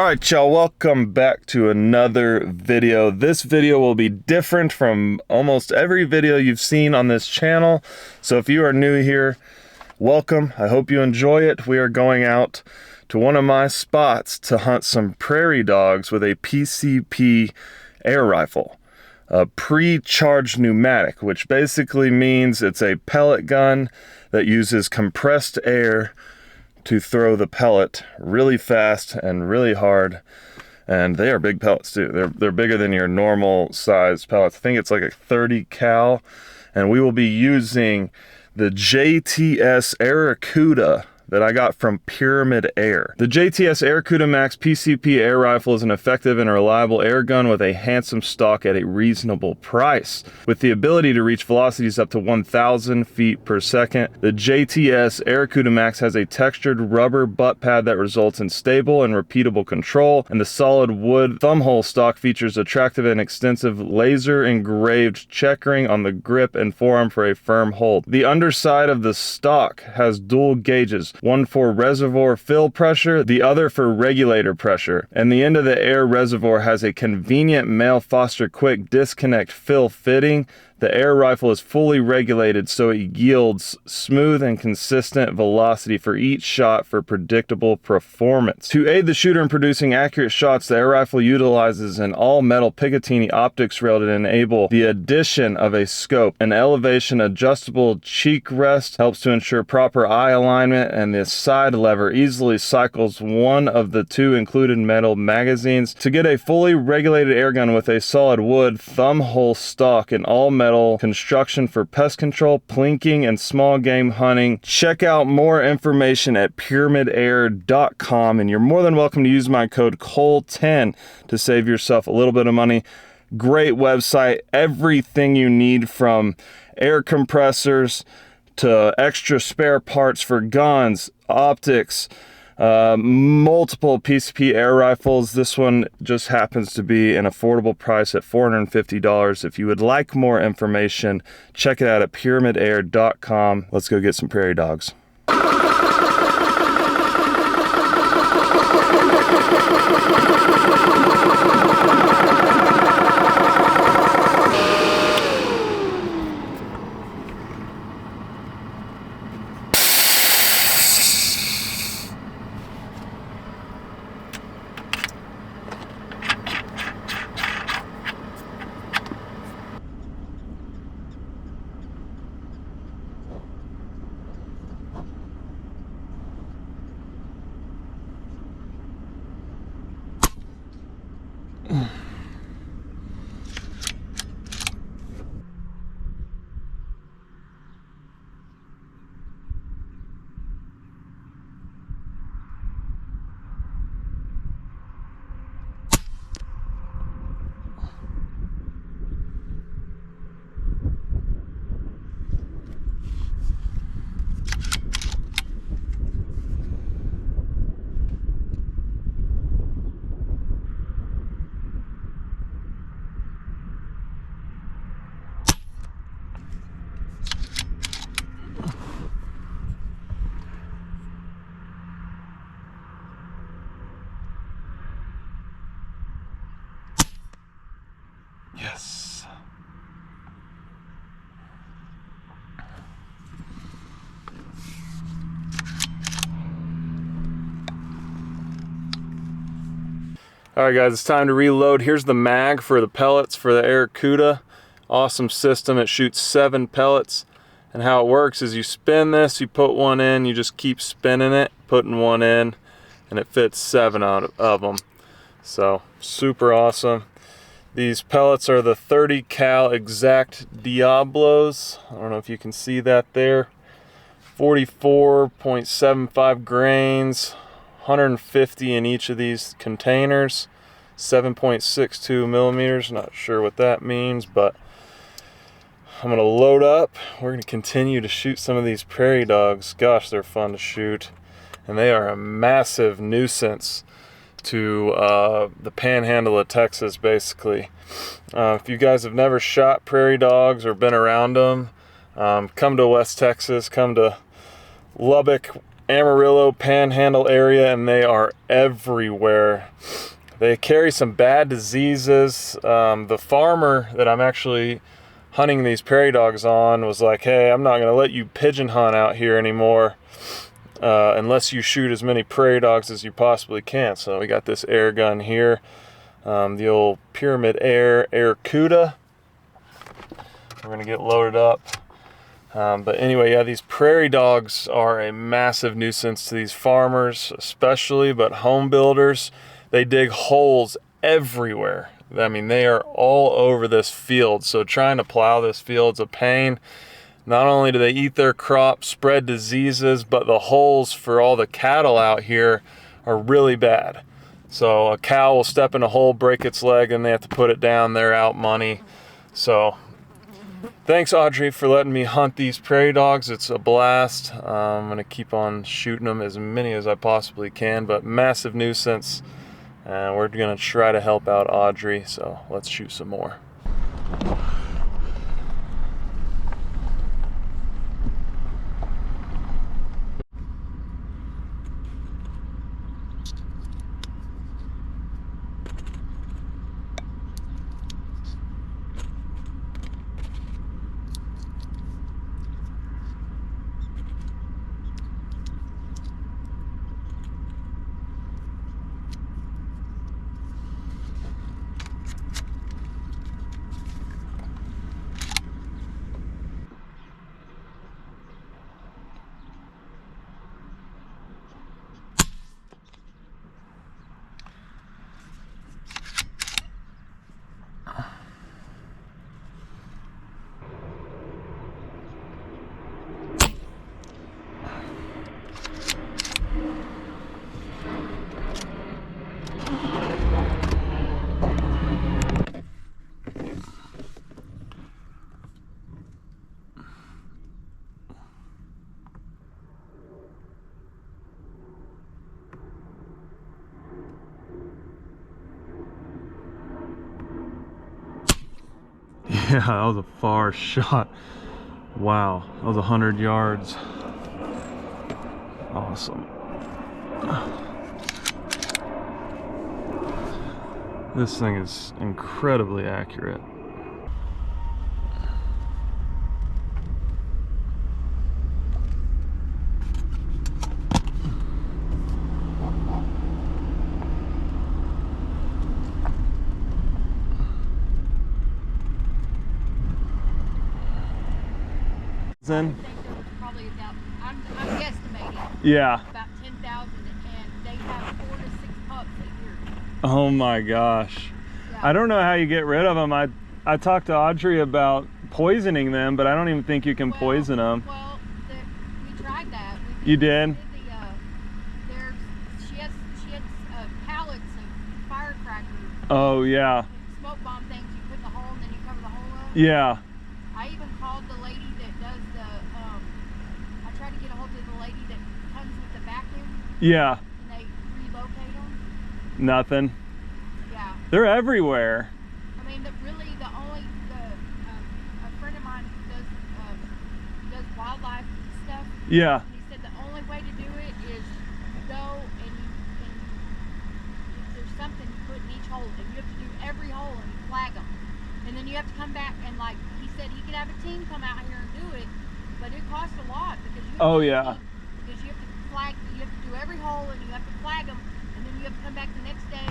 Alright y'all, welcome back to another video. This video will be different from almost every video you've seen on this channel. So if you are new here, welcome. I hope you enjoy it. We are going out to one of my spots to hunt some prairie dogs with a PCP air rifle. A pre-charged pneumatic, which basically means it's a pellet gun that uses compressed air to throw the pellet really fast and really hard. And they are big pellets too. They're bigger than your normal size pellets. I think it's like a 30 cal. And we will be using the JTS Arracuda that I got from Pyramid Air. The JTS Arracuda Max PCP air rifle is an effective and reliable air gun with a handsome stock at a reasonable price. With the ability to reach velocities up to 1,000 feet per second, the JTS Arracuda Max has a textured rubber butt pad that results in stable and repeatable control, and the solid wood thumbhole stock features attractive and extensive laser engraved checkering on the grip and forearm for a firm hold. The underside of the stock has dual gauges, one for reservoir fill pressure, the other for regulator pressure, and the end of the air reservoir has a convenient male Foster Quick disconnect fill fitting. The air rifle is fully regulated so it yields smooth and consistent velocity for each shot for predictable performance. To aid the shooter in producing accurate shots, the air rifle utilizes an all-metal Picatinny optics rail to enable the addition of a scope. An elevation adjustable cheek rest helps to ensure proper eye alignment, and the side lever easily cycles one of the two included metal magazines. To get a fully regulated air gun with a solid wood thumb hole stock and all metal construction for pest control, plinking, and small game hunting, check out more information at pyramidair.com, and you're more than welcome to use my code COLE10 to save yourself a little bit of money. Great website, everything you need from air compressors to extra spare parts for guns, optics, multiple PCP air rifles. This one just happens to be an affordable price at $450. If you would like more information, check it out at pyramidair.com. Let's go get some prairie dogs. Yes. Alright guys, it's time to reload. Here's the mag for the pellets for the Arracuda. Awesome system. It shoots 7 pellets. And how it works is you spin this, you put one in, you just keep spinning it, putting one in, and it fits 7 out of them. So, super awesome. These pellets are the 30 cal exact Diablos. I don't know if you can see that there. 44.75 grains, 150 in each of these containers. 7.62 millimeters, not sure what that means, but I'm gonna load up. We're gonna continue to shoot some of these prairie dogs. Gosh, they're fun to shoot. And they are a massive nuisance to the panhandle of Texas, basically. If you guys have never shot prairie dogs or been around them, come to West Texas, come to Lubbock, Amarillo Panhandle area, and they are everywhere. They carry some bad diseases. The farmer that I'm actually hunting these prairie dogs on was like, hey, I'm not going to let you pigeon hunt out here anymore unless you shoot as many prairie dogs as you possibly can. So we got this air gun here, the old Pyramid Air Cuda. We're going to get loaded up. But anyway, yeah, these prairie dogs are a massive nuisance to these farmers especially, but home builders, they dig holes everywhere. I mean, they are all over this field, so trying to plow this field's a pain. Not only do they eat their crops, spread diseases, but the holes for all the cattle out here are really bad. So a cow will step in a hole, break its leg, and they have to put it down. They're out money. So thanks, Audrey, for letting me hunt these prairie dogs. It's a blast. I'm going to keep on shooting them, as many as I possibly can, but massive nuisance. And we're going to try to help out Audrey, so let's shoot some more. Yeah, that was a far shot. Wow, that was 100 yards. Awesome. This thing is incredibly accurate. In? Probably about, I'm guesstimating. Yeah. About 10,000, and they have 4 to 6 pups a year. Oh my gosh. Yeah. I don't know how you get rid of them. I talked to Audrey about poisoning them, but I don't even think you can poison them. Well, we tried that. You did? She has pallets of firecrackers. Oh yeah. Smoke bomb things you put in the hole and then you cover the hole up. Yeah. I even called the lady that does the, I tried to get a hold of the lady that comes with the vacuum. Yeah. And they relocate them. Nothing. Yeah. They're everywhere. I mean, a friend of mine does wildlife stuff. Yeah. And he said the only way to do it is go and if there's something you put in each hole, and you have to do every hole and flag them. And then you have to come back and, like he said, he could have a team come out here and do it, but it costs a lot because you have because you have to flag, you have to do every hole and you have to flag them, and then you have to come back the next day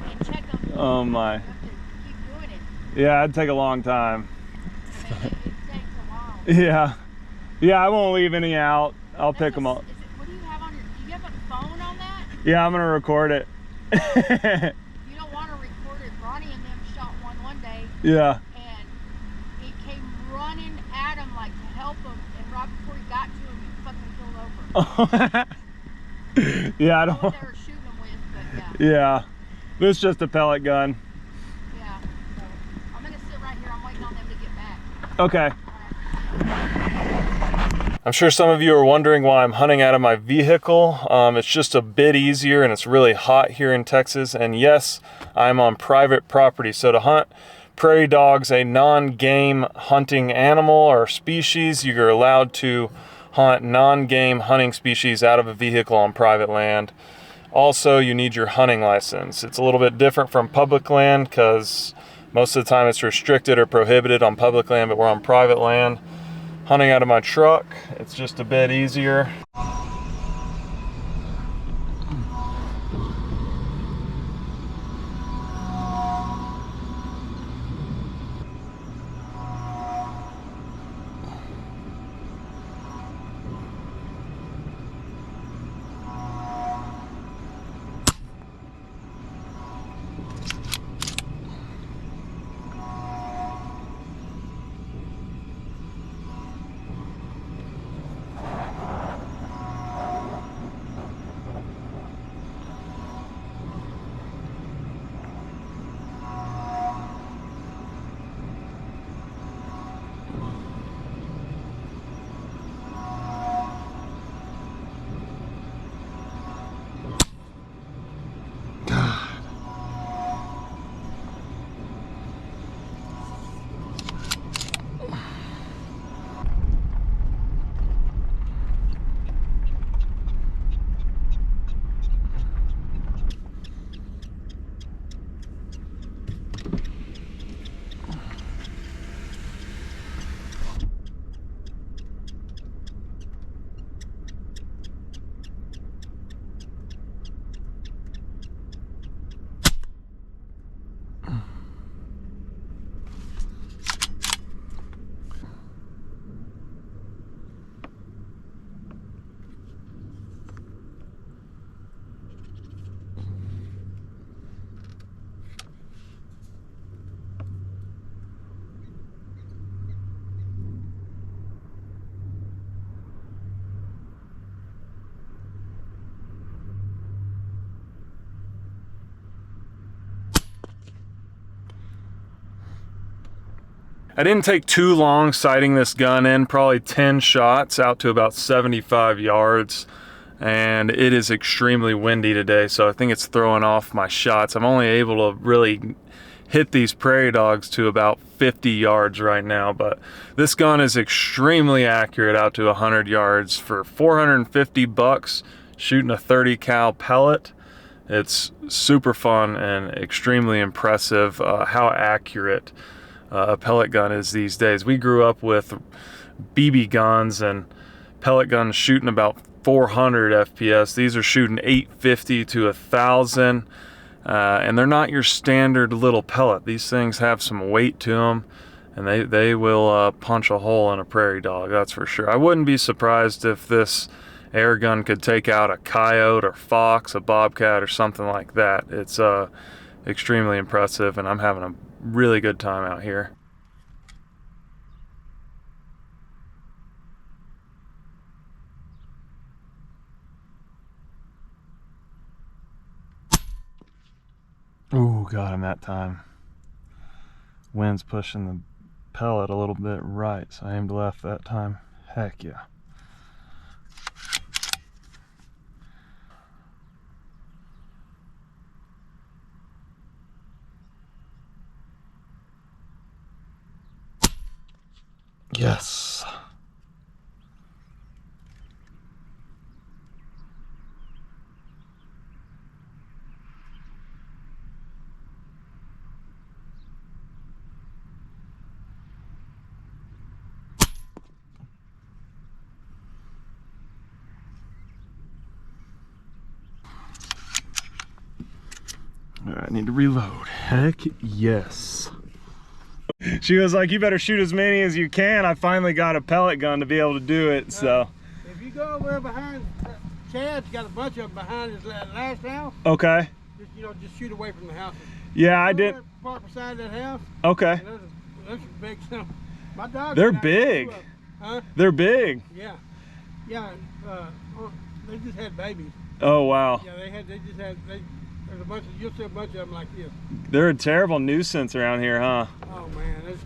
and check them. Oh my. You have to keep doing it. Yeah, it'd take a long time. I mean, it takes a while. Yeah. Yeah, I won't leave any out. I'll pick them up. What do you have on your, do you have a phone on that? Yeah, I'm gonna record it. You don't want to record it. Ronnie and them shot one day. Yeah. And he came running at him like to help him, and right before he got to him, he fucking killed over. Yeah, I don't know don't. what they were shooting him with, but yeah. Yeah. This is just a pellet gun. Yeah. So I'm gonna sit right here. I'm waiting on them to get back. Okay. All right. I'm sure some of you are wondering why I'm hunting out of my vehicle. It's just a bit easier, and it's really hot here in Texas. And yes, I'm on private property. So to hunt prairie dogs, a non-game hunting animal or species, you're allowed to hunt non-game hunting species out of a vehicle on private land. Also, you need your hunting license. It's a little bit different from public land because most of the time it's restricted or prohibited on public land, but we're on private land. Hunting out of my truck, it's just a bit easier. I didn't take too long sighting this gun in, probably 10 shots out to about 75 yards. And it is extremely windy today, so I think it's throwing off my shots. I'm only able to really hit these prairie dogs to about 50 yards right now, but this gun is extremely accurate out to 100 yards for 450 bucks shooting a 30 cal pellet. It's super fun and extremely impressive how accurate a pellet gun is these days. We grew up with BB guns and pellet guns shooting about 400 FPS. These are shooting 850 to 1,000, and they're not your standard little pellet. These things have some weight to them, and they will punch a hole in a prairie dog, that's for sure. I wouldn't be surprised if this air gun could take out a coyote or fox, a bobcat, or something like that. It's extremely impressive, and I'm having a really good time out here. Oh, got him that time. Wind's pushing the pellet a little bit right, so I aimed left that time. Heck yeah. Yes. All right, I need to reload. Heck yes. She was like, you better shoot as many as you can. I finally got a pellet gun to be able to do it, so. If you go over behind, Chad's got a bunch of them behind his last house. Okay. Just shoot away from the house. Yeah, I did. Park beside that house. Okay. Those are big stuff. My dog. They're big. Huh? They're big. Yeah. Yeah. They just had babies. Oh, wow. Yeah, there's a bunch of, you'll see a bunch of them like this. They're a terrible nuisance around here, huh? Oh man,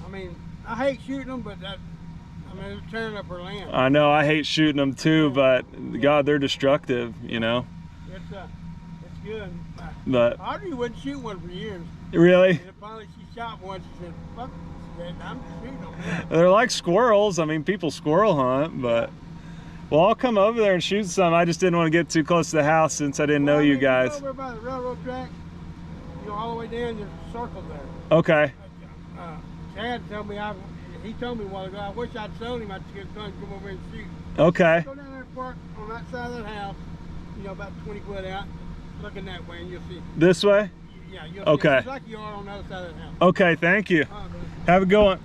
I mean, I hate shooting them, but they're tearing up our land. I know, I hate shooting them too, but God, they're destructive, you know? It's good. But Audrey wouldn't shoot one for years. really? And finally she shot one, she said, fuck, I'm just shooting them now. They're like squirrels. I mean, people squirrel hunt, but well, I'll come over there and shoot some. I just didn't want to get too close to the house since I didn't know you guys. Over by the railroad track, you know, all the way down, there's a circle there. Okay. Chad told me, he told me a while ago, I wish I'd shown him, I'd get a son to come over and shoot. Okay. Go down there and park on that side of that house, you know, about 20 foot out, looking that way, and you'll see. This way? Yeah, you'll see. Okay. It's like you are on the other side of the house. Okay, thank you. Have a good one.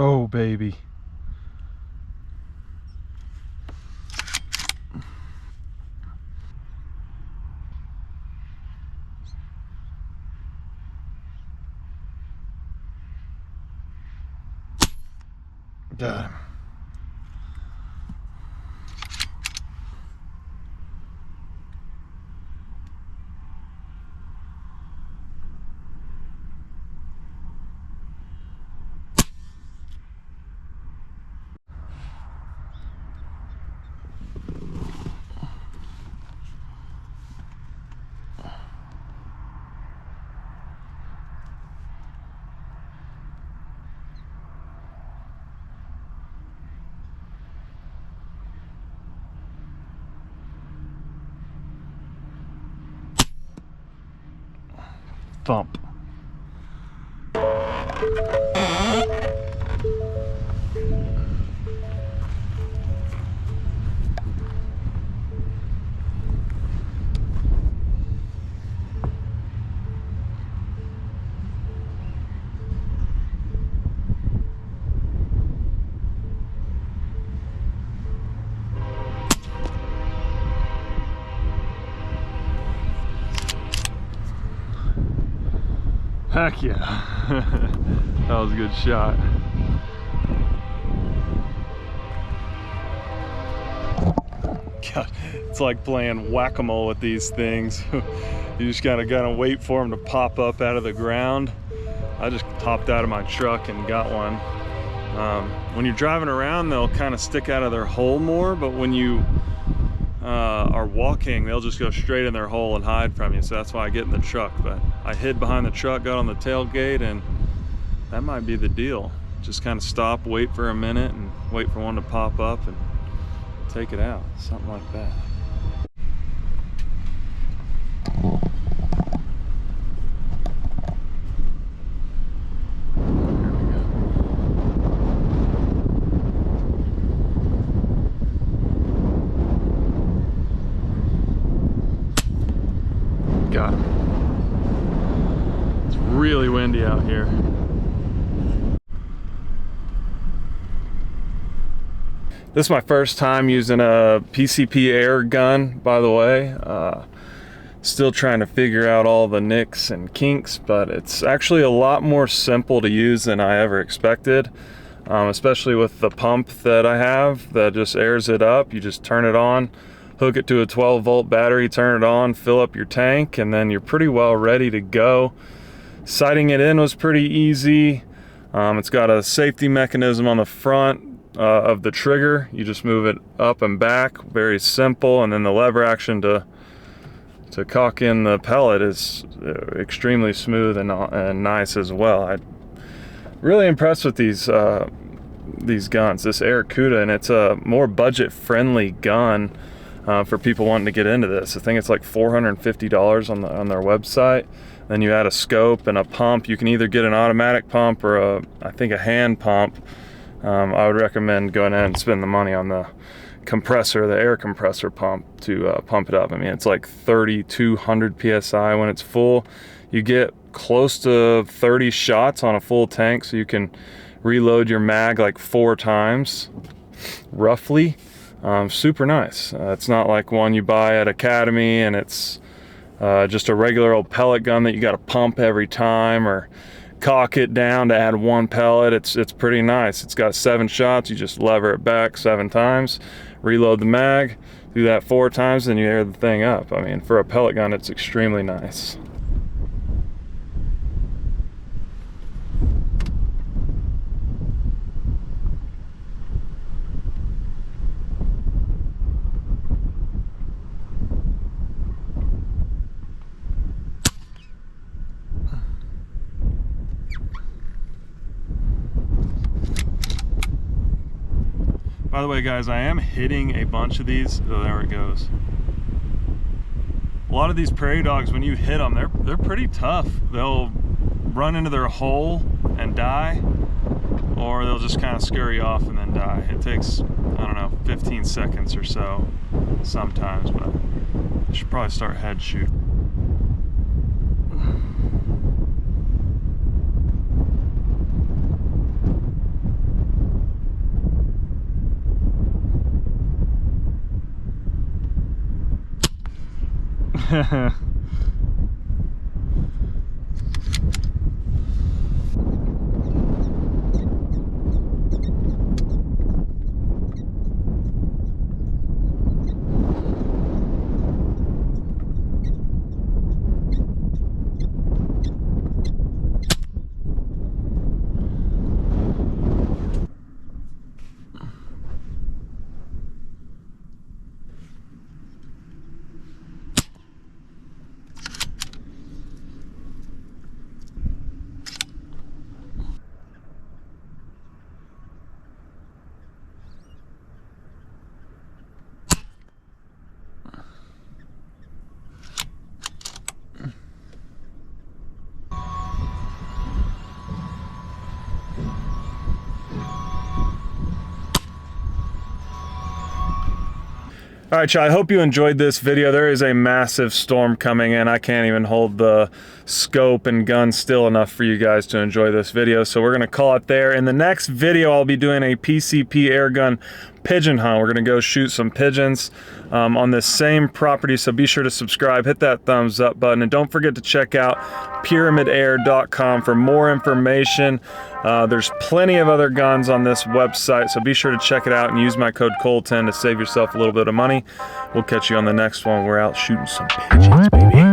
Oh, baby. Got him. Thump. Heck yeah. That was a good shot. God, it's like playing whack-a-mole with these things. You just gotta wait for them to pop up out of the ground. I just hopped out of my truck and got one. When you're driving around, they'll kind of stick out of their hole more, but when you are walking, they'll just go straight in their hole and hide from you. So that's why I get in the truck. But I hid behind the truck, got on the tailgate, and that might be the deal. Just kind of stop, wait for a minute, and wait for one to pop up and take it out. Something like that. Got him. It's really windy out here. This is my first time using a PCP air gun, by the way. Still trying to figure out all the nicks and kinks, but it's actually a lot more simple to use than I ever expected. Especially with the pump that I have that just airs it up. You just turn it on, hook it to a 12-volt battery, turn it on, fill up your tank, and then you're pretty well ready to go. Sighting it in was pretty easy. It's got a safety mechanism on the front of the trigger. You just move it up and back, very simple, and then the lever action to cock in the pellet is extremely smooth and nice as well. I'm really impressed with these guns, this Air-Cuda, and it's a more budget-friendly gun. For people wanting to get into this. I think it's like $450 on their website. Then you add a scope and a pump. You can either get an automatic pump or I think a hand pump. I would recommend going ahead and spend the money on the compressor, the air compressor pump to pump it up. I mean, it's like 3,200 PSI when it's full. You get close to 30 shots on a full tank, so you can reload your mag like 4 times, roughly. Super nice. It's not like one you buy at Academy and it's just a regular old pellet gun that you got to pump every time or cock it down to add 1 pellet. It's pretty nice. It's got 7 shots. You just lever it back 7 times, reload the mag, do that 4 times, and you air the thing up. I mean, for a pellet gun, it's extremely nice. By the way, guys, I am hitting a bunch of these. Oh, there it goes. A lot of these prairie dogs, when you hit them, they're pretty tough. They'll run into their hole and die, or they'll just kind of scurry off and then die. It takes, I don't know, 15 seconds or so sometimes, but I should probably start head shoot. All right, y'all, I hope you enjoyed this video. There is a massive storm coming in. I can't even hold the scope and gun still enough for you guys to enjoy this video, so we're gonna call it there. In the next video, I'll be doing a PCP air gun pigeon hunt. We're gonna go shoot some pigeons on this same property, so be sure to subscribe, hit that thumbs up button, and don't forget to check out pyramidair.com for more information. There's plenty of other guns on this website, so be sure to check it out and use my code COLE10 to save yourself a little bit of money. We'll catch you on the next one. We're out shooting some pigeons, baby.